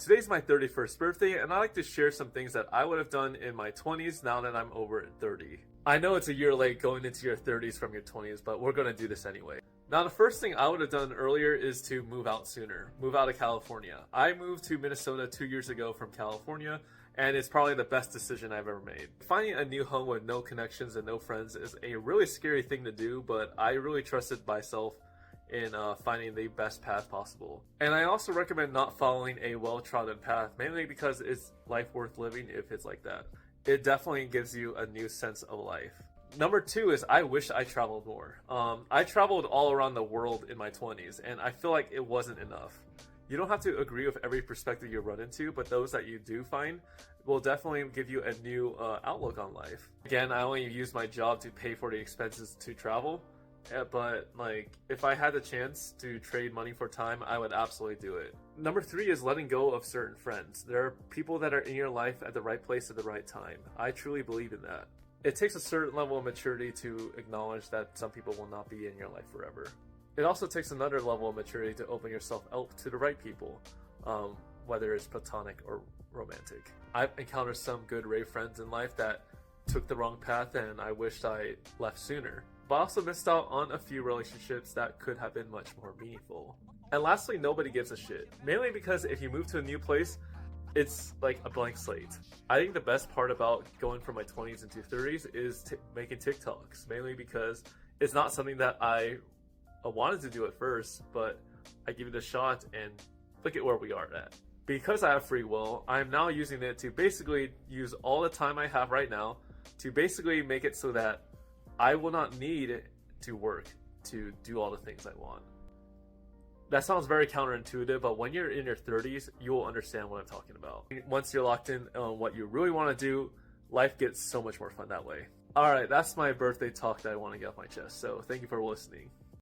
Today's my 31st birthday, and I like to share some things that I would have done in my 20s now that I'm over 30. I know it's a year late going into your 30s from your 20s, but we're going to do this anyway. Now, the first thing I would have done earlier is to move out sooner, move out of California. I moved to Minnesota 2 years ago from California, and it's probably the best decision I've ever made. Finding a new home with no connections and no friends is a really scary thing to do, but I really trusted myself in finding the best path possible. And I also recommend not following a well-trodden path, mainly because it's life worth living if it's like that. It definitely gives you a new sense of life. Number 2 is I wish I traveled more. I traveled all around the world in my 20s, and I feel like it wasn't enough. You don't have to agree with every perspective you run into, but those that you do find will definitely give you a new outlook on life. Again, I only use my job to pay for the expenses to travel, but like if I had the chance to trade money for time, I would absolutely do it. Number 3 is letting go of certain friends. There are people that are in your life at the right place at the right time. I truly believe in that. It takes a certain level of maturity to acknowledge that some people will not be in your life forever. It also takes another level of maturity to open yourself up to the right people, whether it's platonic or romantic. I've encountered some good rave friends in life that took the wrong path, and I wished I left sooner. But I also missed out on a few relationships that could have been much more meaningful. And lastly, nobody gives a shit. Mainly because if you move to a new place, it's like a blank slate. I think the best part about going from my 20s into 30s is making TikToks, mainly because it's not something that I wanted to do at first, but I give it a shot and look at where we are at. Because I have free will, I'm now using it to basically use all the time I have right now to basically make it so that I will not need to work to do all the things I want. That sounds very counterintuitive, but when you're in your 30s, you will understand what I'm talking about. Once you're locked in on what you really want to do, life gets so much more fun that way. Alright, that's my birthday talk that I want to get off my chest, so thank you for listening.